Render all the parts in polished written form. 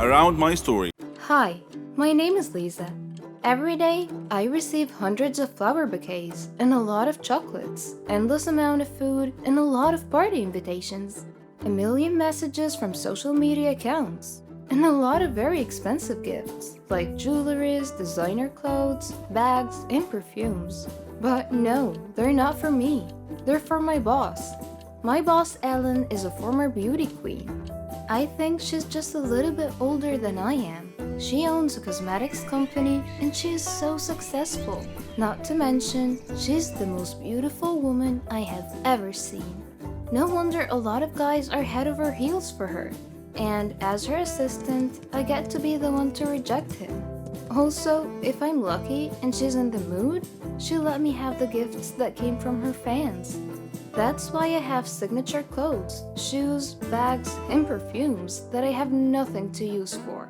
around my story. Hi, my name is Lisa. Every day, I receive hundreds of flower bouquets and a lot of chocolates, endless amount of food, and a lot of party invitations, a million messages from social media accounts, and a lot of very expensive gifts like jewelries, designer clothes, bags, and perfumes. But no, they're not for me. They're for my boss. My boss, Ellen, is a former beauty queen. I think she's just a little bit older than I am. She owns a cosmetics company and she is so successful. Not to mention, she's the most beautiful woman I have ever seen. No wonder a lot of guys are head over heels for her. And as her assistant, I get to be the one to reject him. Also, if I'm lucky and she's in the mood, she'll let me have the gifts that came from her fans. That's why I have signature clothes, shoes, bags, and perfumes that I have nothing to use for.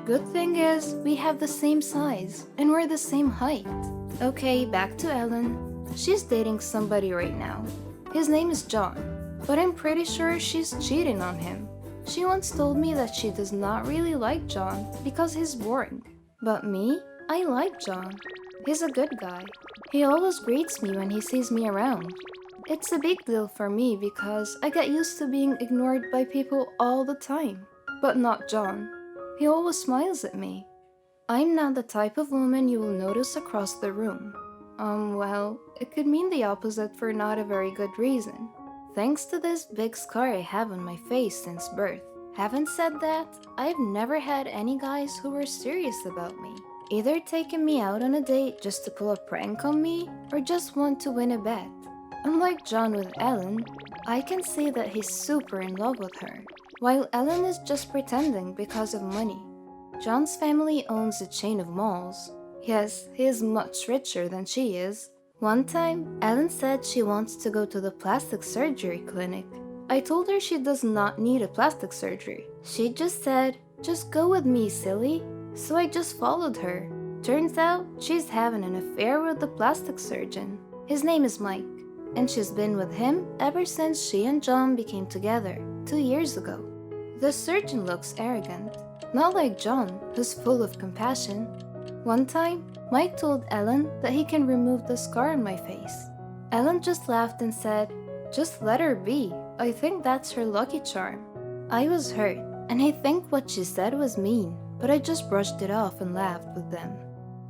Good thing is, we have the same size, and we're the same height. Okay, back to Ellen. She's dating somebody right now. His name is John, but I'm pretty sure she's cheating on him. She once told me that she does not really like John because he's boring. But me, I like John. He's a good guy. He always greets me when he sees me around. It's a big deal for me because I get used to being ignored by people all the time. But not John. He always smiles at me. I'm not the type of woman you will notice across the room. Well, it could mean the opposite for not a very good reason. Thanks to this big scar I have on my face since birth. Having said that, I've never had any guys who were serious about me. Either taking me out on a date just to pull a prank on me, or just want to win a bet. Unlike John with Ellen, I can see that he's super in love with her, while Ellen is just pretending because of money. John's family owns a chain of malls. Yes, he is much richer than she is. One time, Ellen said she wants to go to the plastic surgery clinic. I told her she does not need a plastic surgery. She just said, "Just go with me, silly." So I just followed her. Turns out, she's having an affair with the plastic surgeon. His name is Mike, and she's been with him ever since she and John became together 2 years ago. The surgeon looks arrogant, not like John, who's full of compassion. One time, Mike told Ellen that he can remove the scar on my face. Ellen just laughed and said, "Just let her be. I think that's her lucky charm." I was hurt, and I think what she said was mean, but I just brushed it off and laughed with them.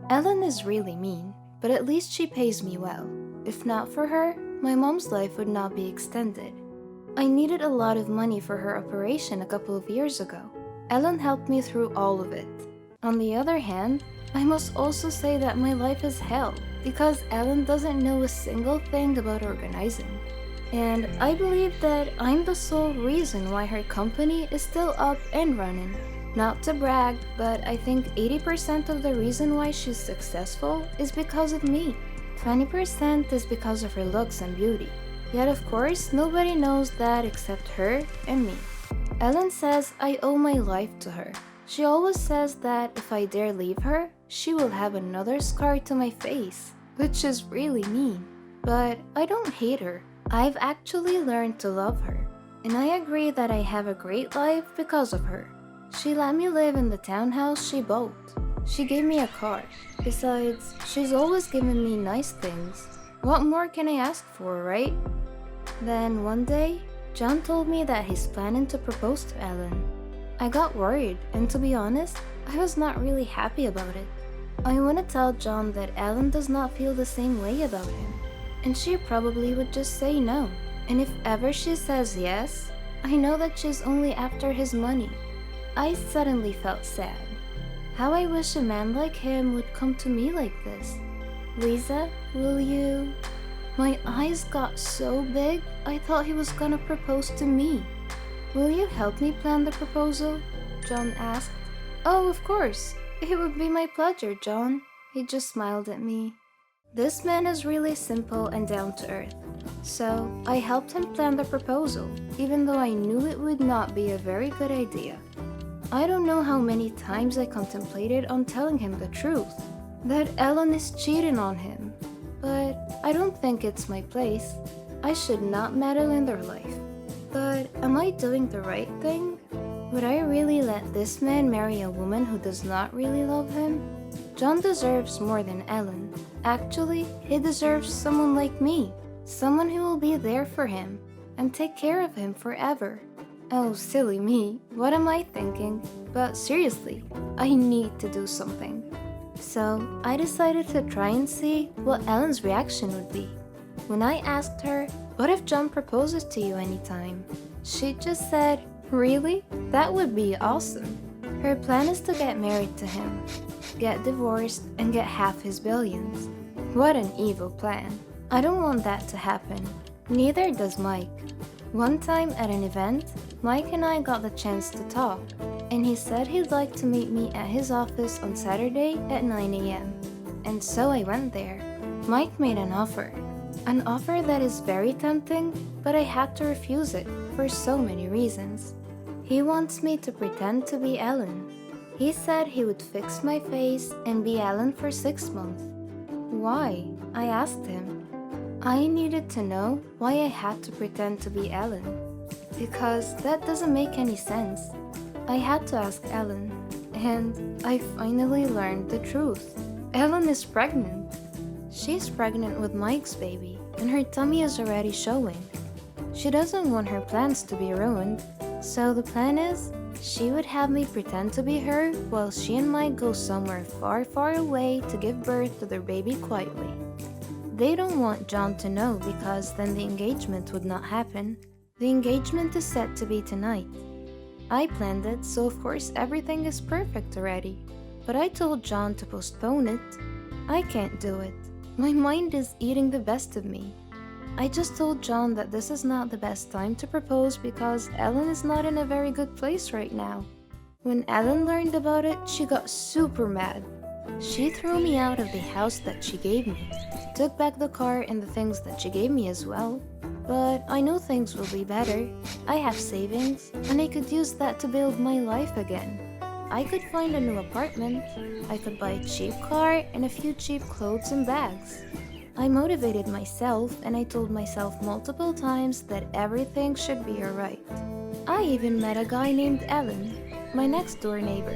Ellen is really mean, but at least she pays me well. If not for her, my mom's life would not be extended. I needed a lot of money for her operation a couple of years ago. Ellen helped me through all of it. On the other hand, I must also say that my life is hell because Ellen doesn't know a single thing about organizing. And I believe that I'm the sole reason why her company is still up and running. Not to brag, but I think 80% of the reason why she's successful is because of me. 20% is because of her looks and beauty. Yet of course, nobody knows that except her and me. Ellen says I owe my life to her. She always says that if I dare leave her, she will have another scar to my face, which is really mean. But I don't hate her. I've actually learned to love her. And I agree that I have a great life because of her. She let me live in the townhouse she bought. She gave me a car. Besides, she's always given me nice things. What more can I ask for, right? Then one day, John told me that he's planning to propose to Ellen. I got worried, and to be honest, I was not really happy about it. I want to tell John that Ellen does not feel the same way about him, and she probably would just say no. And if ever she says yes, I know that she's only after his money. I suddenly felt sad. How I wish a man like him would come to me like this. "Lisa, will you..." My eyes got so big, I thought he was gonna propose to me. "Will you help me plan the proposal?" John asked. "Oh, of course. It would be my pleasure, John." He just smiled at me. This man is really simple and down to earth. So, I helped him plan the proposal, even though I knew it would not be a very good idea. I don't know how many times I contemplated on telling him the truth, that Ellen is cheating on him. But I don't think it's my place. I should not meddle in their life. But am I doing the right thing? Would I really let this man marry a woman who does not really love him? John deserves more than Ellen. Actually, he deserves someone like me. Someone who will be there for him and take care of him forever. Oh, silly me, what am I thinking? But seriously, I need to do something. So, I decided to try and see what Ellen's reaction would be. When I asked her, "What if John proposes to you anytime?" she just said, "Really? That would be awesome." Her plan is to get married to him, get divorced, and get half his billions. What an evil plan. I don't want that to happen. Neither does Mike. One time at an event, Mike and I got the chance to talk, and he said he'd like to meet me at his office on Saturday at 9 a.m. And so I went there. Mike made an offer that is very tempting, but I had to refuse it for so many reasons. He wants me to pretend to be Ellen. He said he would fix my face and be Ellen for 6 months. Why? I asked him. I needed to know why I had to pretend to be Ellen, because that doesn't make any sense. I had to ask Ellen, and I finally learned the truth. Ellen is pregnant. She's pregnant with Mike's baby, and her tummy is already showing. She doesn't want her plans to be ruined, so the plan is she would have me pretend to be her while she and Mike go somewhere far, far away to give birth to their baby quietly. They don't want John to know because then the engagement would not happen. The engagement is set to be tonight. I planned it, so of course everything is perfect already. But I told John to postpone it. I can't do it. My mind is eating the best of me. I just told John that this is not the best time to propose because Ellen is not in a very good place right now. When Ellen learned about it, she got super mad. She threw me out of the house that she gave me, took back the car and the things that she gave me as well. But I know things will be better. I have savings, and I could use that to build my life again. I could find a new apartment, I could buy a cheap car and a few cheap clothes and bags. I motivated myself and I told myself multiple times that everything should be alright. I even met a guy named Alan, my next door neighbor.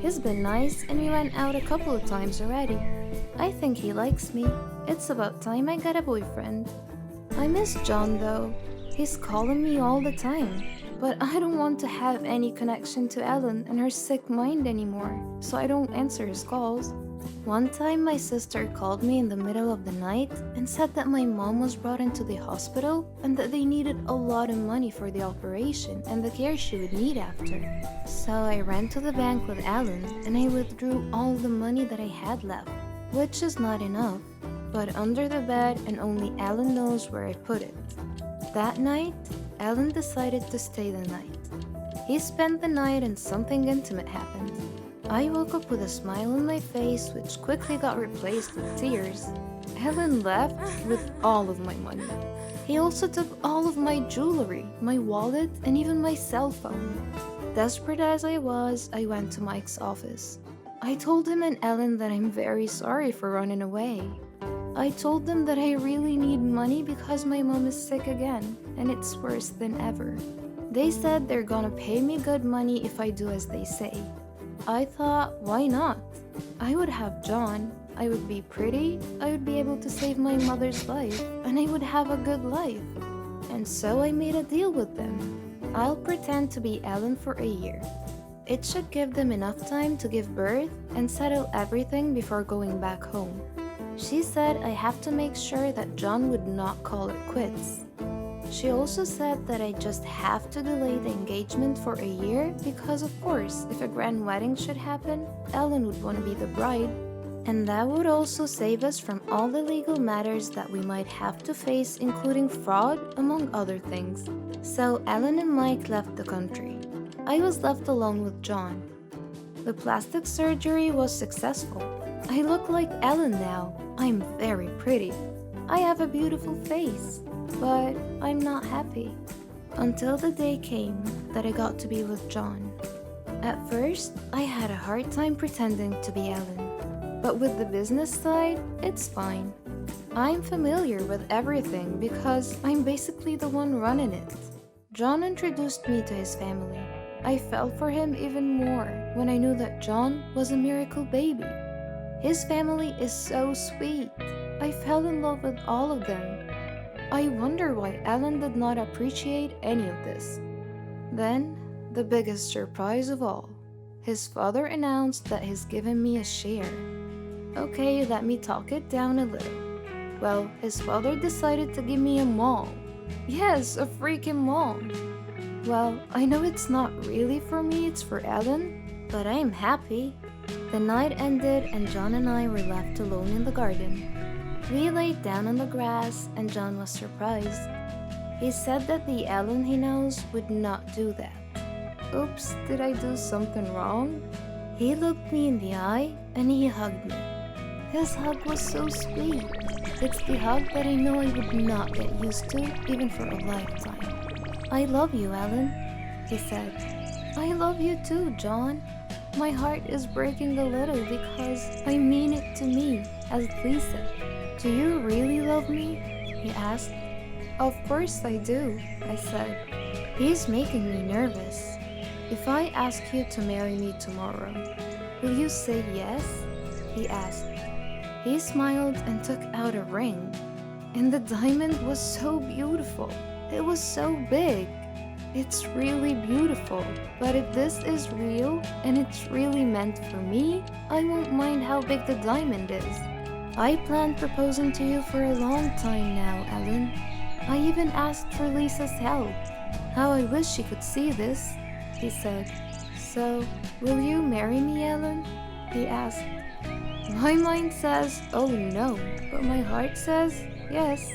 He's been nice and we went out a couple of times already. I think he likes me. It's about time I got a boyfriend. I miss John though. He's calling me all the time. But I don't want to have any connection to Ellen and her sick mind anymore, so I don't answer his calls. One time my sister called me in the middle of the night and said that my mom was brought into the hospital and that they needed a lot of money for the operation and the care she would need after. So I ran to the bank with Alan and I withdrew all the money that I had left, which is not enough, but under the bed and only Alan knows where I put it. That night, Alan decided to stay the night. He spent the night and something intimate happened. I woke up with a smile on my face which quickly got replaced with tears. Alan left with all of my money. He also took all of my jewelry, my wallet, and even my cell phone. Desperate as I was, I went to Mike's office. I told him and Ellen that I'm very sorry for running away. I told them that I really need money because my mom is sick again, and it's worse than ever. They said they're gonna pay me good money if I do as they say. I thought, why not? I would have John, I would be pretty, I would be able to save my mother's life, and I would have a good life. And so I made a deal with them. I'll pretend to be Ellen for a year. It should give them enough time to give birth and settle everything before going back home. She said I have to make sure that John would not call it quits. She also said that I just have to delay the engagement for a year because of course, if a grand wedding should happen, Ellen would want to be the bride. And that would also save us from all the legal matters that we might have to face, including fraud, among other things. So Ellen and Mike left the country. I was left alone with John. The plastic surgery was successful. I look like Ellen now. I'm very pretty. I have a beautiful face, but I'm not happy. Until the day came that I got to be with John. At first, I had a hard time pretending to be Ellen. But with the business side, it's fine. I'm familiar with everything because I'm basically the one running it. John introduced me to his family. I fell for him even more when I knew that John was a miracle baby. His family is so sweet. I fell in love with all of them. I wonder why Ellen did not appreciate any of this. Then, the biggest surprise of all. His father announced that he's given me a share. Okay, let me talk it down a little. Well, his father decided to give me a mall. Yes, a freaking mall. Well, I know it's not really for me, it's for Ellen, but I am happy. The night ended and John and I were left alone in the garden. We laid down on the grass and John was surprised. He said that the Ellen he knows would not do that. Oops, did I do something wrong? He looked me in the eye and he hugged me. His hug was so sweet. It's the hug that I know I would not get used to even for a lifetime. I love you, Ellen, he said. I love you too, John. My heart is breaking a little because I mean it to me as Lisa. Do you really love me? He asked. Of course I do, I said. He's making me nervous. If I ask you to marry me tomorrow, will you say yes? He asked. He smiled and took out a ring. And the diamond was so beautiful. It was so big. It's really beautiful. But if this is real and it's really meant for me, I won't mind how big the diamond is. I planned proposing to you for a long time now, Ellen. I even asked for Lisa's help. How I wish she could see this, he said. So, will you marry me, Ellen? He asked. My mind says, oh no, but my heart says, yes.